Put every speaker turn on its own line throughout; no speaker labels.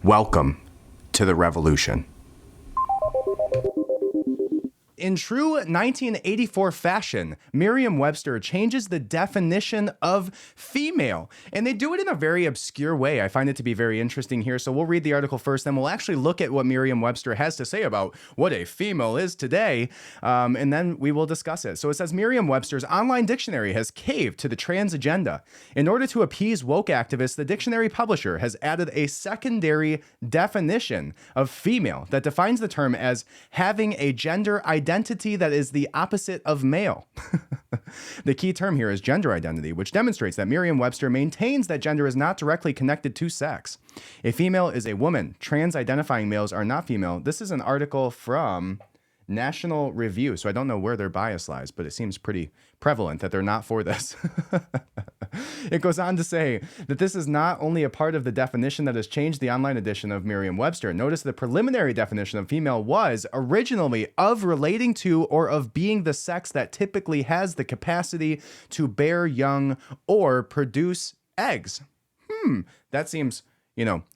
Welcome to the revolution. In true 1984 fashion, Merriam-Webster changes the definition of female, and they do it in a very obscure way. I find it to be very interesting here, so we'll read the article first, then we'll actually look at what Merriam-Webster has to say about what a female is today, and then we will discuss it. So it says, Merriam-Webster's online dictionary has caved to the trans agenda. In order to appease woke activists, the dictionary publisher has added a secondary definition of female that defines the term as having a gender identity that is the opposite of male. The key term here is gender identity, which demonstrates that Merriam-Webster maintains that gender is not directly connected to sex. A female is a woman. Trans-identifying males are not female. This is an article from National Review, so I don't know where their bias lies, but it seems pretty prevalent that they're not for this. It goes on to say that this is not only a part of the definition that has changed the online edition of Merriam-Webster. Notice the preliminary definition of female was originally of relating to or of being the sex that typically has the capacity to bear young or produce eggs. That seems,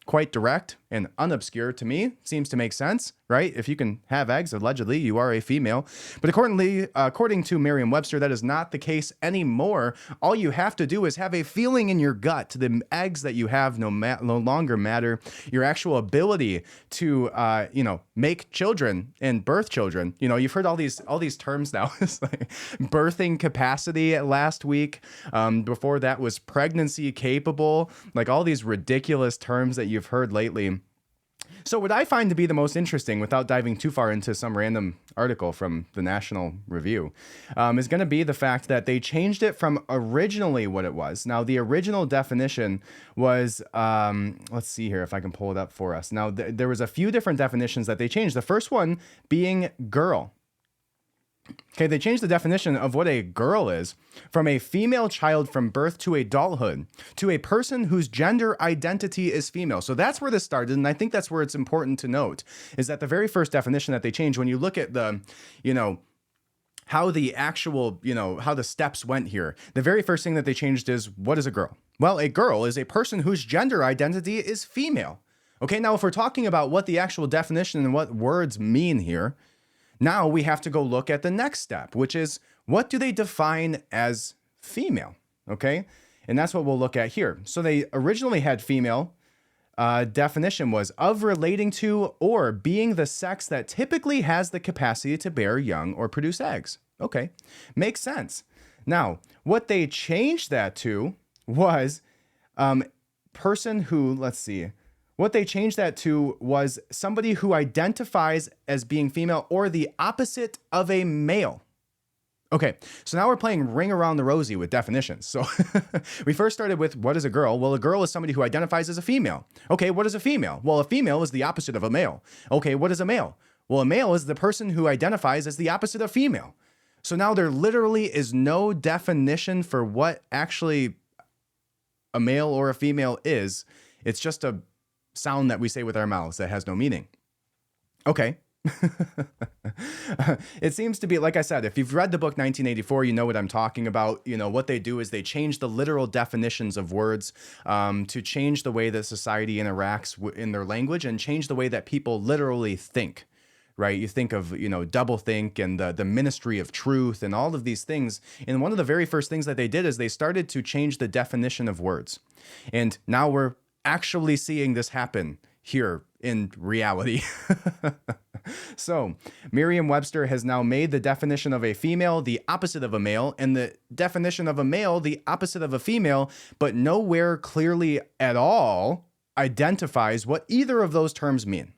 quite direct and unobscure to me. Seems to make sense, right? If you can have eggs, allegedly, you are a female. But according to Merriam-Webster, that is not the case anymore. All you have to do is have a feeling in your gut. The eggs that you have no longer matter. Your actual ability to, make children and birth children. You've heard all these terms now. It's like birthing capacity last week. Before that was pregnancy capable. Like all these ridiculous terms that you've heard lately. So what I find to be the most interesting, without diving too far into some random article from the National Review, is going to be the fact that they changed it from originally what it was. Now, the original definition was, let's see here if I can pull it up for us. Now, there was a few different definitions that they changed. The first one being girl. Okay, they changed the definition of what a girl is from a female child from birth to adulthood to a person whose gender identity is female. So that's where this started, and I think that's where it's important to note, is that the very first definition that they changed, when you look at the, how the actual, how the steps went here, the very first thing that they changed is, what is a girl? Well, a girl is a person whose gender identity is female. Okay, now if we're talking about what the actual definition and what words mean here, now we have to go look at the next step, which is, what do they define as female? Okay, and that's what we'll look at here. So they originally had female definition was of relating to or being the sex that typically has the capacity to bear young or produce eggs. Okay, makes sense. Now, what they changed that to was person who, let's see, what they changed that to was somebody who identifies as being female or the opposite of a male. Okay, so now we're playing ring around the rosy with definitions. So we first started with, what is a girl? Well, a girl is somebody who identifies as a female. Okay, what is a female? Well, a female is the opposite of a male. Okay, what is a male? Well, a male is the person who identifies as the opposite of female. So now there literally is no definition for what actually a male or a female is. It's just a sound that we say with our mouths that has no meaning. Okay. It seems to be, like I said, if you've read the book 1984, you know what I'm talking about. What they do is they change the literal definitions of words to change the way that society interacts in their language and change the way that people literally think, right? You think of, doublethink and the ministry of truth and all of these things. And one of the very first things that they did is they started to change the definition of words. And now we're actually seeing this happen here in reality. So Merriam-Webster has now made the definition of a female the opposite of a male, and the definition of a male the opposite of a female, but nowhere clearly at all identifies what either of those terms mean.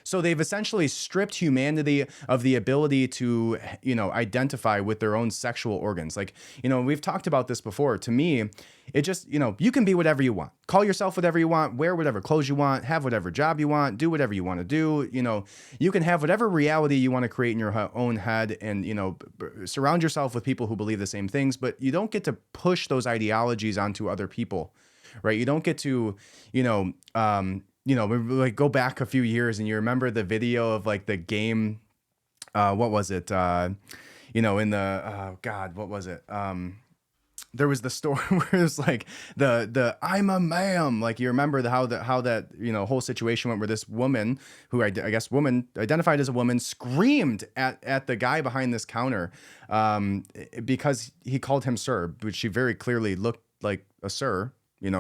So they've essentially stripped humanity of the ability to, identify with their own sexual organs. Like, we've talked about this before. To me, it just, you can be whatever you want. Call yourself whatever you want, wear whatever clothes you want, have whatever job you want, do whatever you want to do. You can have whatever reality you want to create in your own head and, surround yourself with people who believe the same things, but you don't get to push those ideologies onto other people, right? You don't get to, like go back a few years and you remember the video of like the game, what was it? In the, God, what was it? there was the story where it was like the I'm a ma'am. Like, you remember how that whole situation went, where this woman, who I guess woman identified as a woman, screamed at the guy behind this counter, because he called him sir, which she very clearly looked like a sir,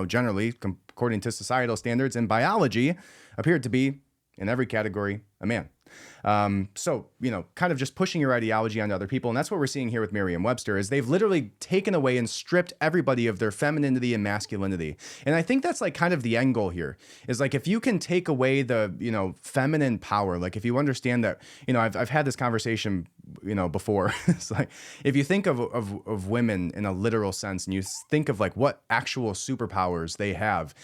generally according to societal standards, and biology appeared to be, in every category, a man. So, kind of just pushing your ideology onto other people. And that's what we're seeing here with Merriam-Webster, is they've literally taken away and stripped everybody of their femininity and masculinity. And I think that's like kind of the end goal here, is like, if you can take away the, feminine power, like if you understand that, I've had this conversation, before. It's like, if you think of women in a literal sense, and you think of like what actual superpowers they have,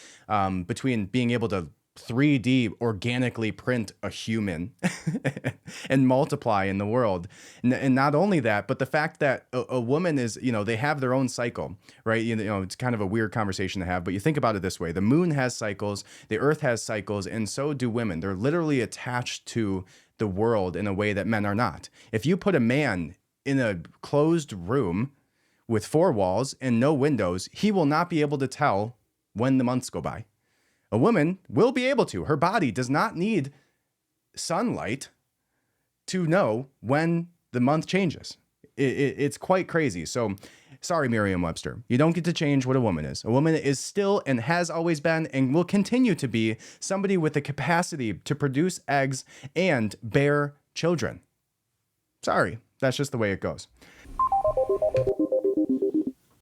between being able to 3D organically print a human and multiply in the world. And not only that, but the fact that a woman is, they have their own cycle, right? It's kind of a weird conversation to have, but you think about it this way: the moon has cycles, the earth has cycles, and so do women. They're literally attached to the world in a way that men are not. If you put a man in a closed room with 4 walls and no windows, he will not be able to tell when the months go by. A woman will be able to. Her body does not need sunlight to know when the month changes. It's quite crazy. So, sorry, Merriam-Webster. You don't get to change what a woman is. A woman is still, and has always been, and will continue to be, somebody with the capacity to produce eggs and bear children. Sorry, that's just the way it goes.